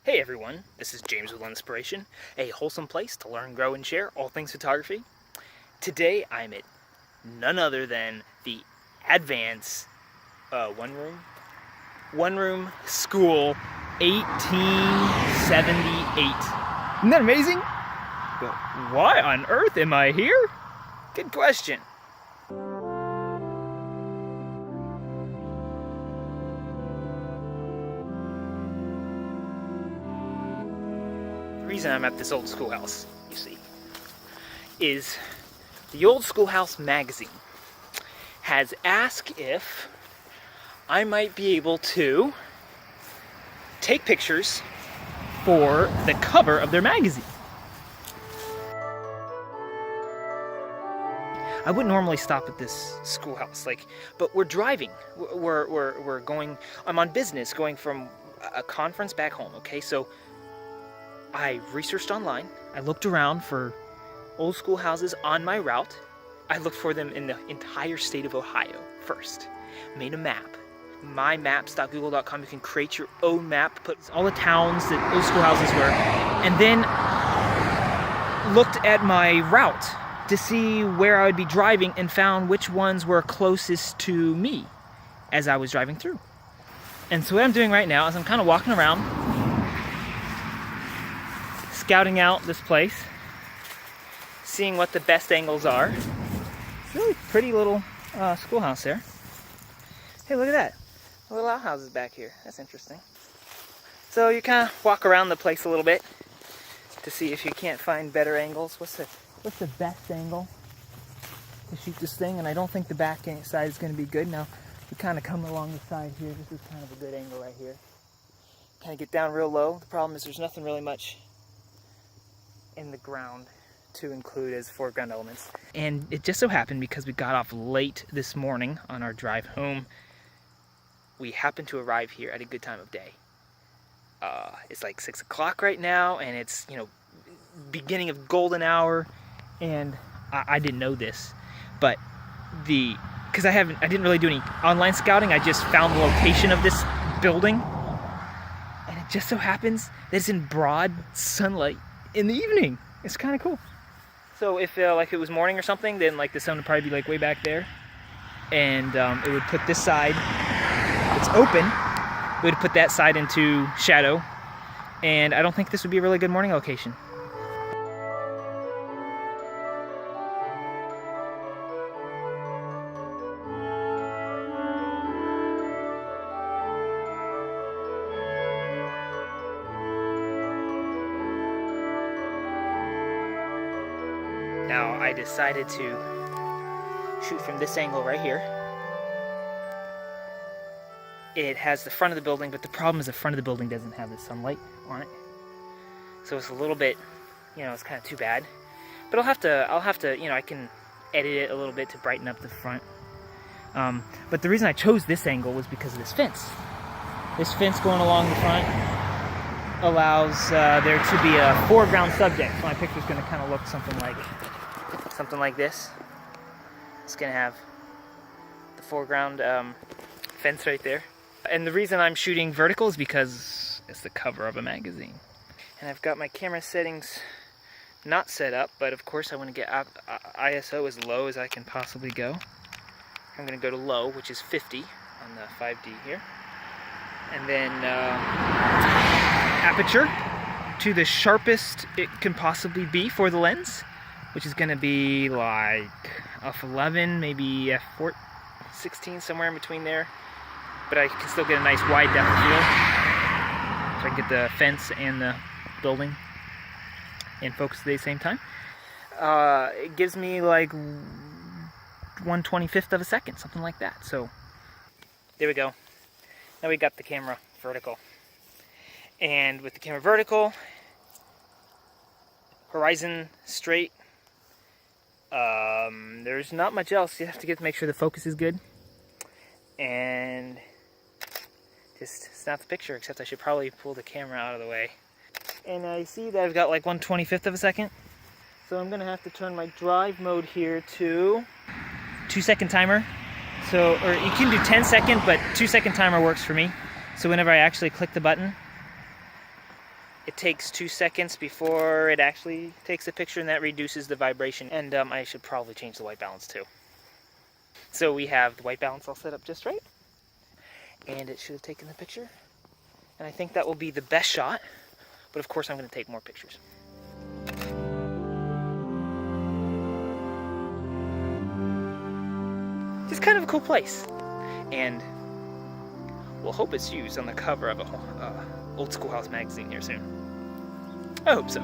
Hey everyone, this is James with Lenspiration, a wholesome place to learn, grow, and share all things photography. Today I'm at none other than the Advance one room school 1878. Isn't that amazing? But why on earth am I here? Good question. The reason I'm at this old schoolhouse, you see, is the Old Schoolhouse Magazine has asked if I might be able to take pictures for the cover of their magazine. I wouldn't normally stop at this schoolhouse, but we're driving. We're going. I'm on business, going from a conference back home. Okay, so I researched online. I looked around for old schoolhouses on my route. I looked for them in the entire state of Ohio first. Made a map. mymaps.google.com. You can create your own map, put all the towns that old schoolhouses were, and then looked at my route to see where I would be driving and found which ones were closest to me as I was driving through. And so what I'm doing right now is I'm kind of walking around, scouting out this place, seeing what the best angles are. It's a really pretty little schoolhouse there. Hey, look at that. Little outhouses back here. That's interesting. So you kind of walk around the place a little bit to see if you can't find better angles. What's the best angle to shoot this thing? And I don't think the back side is going to be good. Now, we kind of come along the side here. This is kind of a good angle right here. Kind of get down real low. The problem is there's nothing really much in the ground to include as foreground elements. And it just so happened, because we got off late this morning on our drive home, we happened to arrive here at a good time of day. It's like 6 o'clock right now, and it's, beginning of golden hour. And I didn't know this, but because I didn't really do any online scouting. I just found the location of this building, and it just so happens that it's in broad sunlight in the evening. It's kind of cool. So if it was morning or something, then the sun would probably be way back there, and it would put this side, it's open, it would put that side into shadow, and I don't think this would be a really good morning location. Now I decided to shoot from this angle right here. It has the front of the building, but the problem is the front of the building doesn't have the sunlight on it. So it's a little bit, it's kind of too bad. But I'll have to, I can edit it a little bit to brighten up the front. But the reason I chose this angle was because of this fence. This fence going along the front allows there to be a foreground subject. So my picture's going to kind of look something like this. It's going to have the foreground fence right there. And the reason I'm shooting vertical is because it's the cover of a magazine. And I've got my camera settings not set up, but of course I want to get ISO as low as I can possibly go. I'm going to go to low, which is 50 on the 5D here. And then aperture to the sharpest it can possibly be for the lens, which is going to be like f11, maybe f16, somewhere in between there. But I can still get a nice wide depth of field, so I can get the fence and the building in focus at the same time. It gives me 1/25 of a second, something like that. So there we go. Now we got the camera vertical. And with the camera vertical, horizon straight, there's not much else. You have to make sure the focus is good. And just snap the picture, except I should probably pull the camera out of the way. And I see that I've got 1/25 of a second. So I'm going to have to turn my drive mode here to 2-second timer. So, or you can do 10-second, but 2-second timer works for me. So whenever I actually click the button, it takes 2 seconds before it actually takes a picture, and that reduces the vibration. And I should probably change the white balance too. So we have the white balance all set up just right. And it should have taken the picture. And I think that will be the best shot. But of course I'm going to take more pictures. It's kind of a cool place. And we'll hope it's used on the cover of a Old Schoolhouse magazine here soon. I hope so.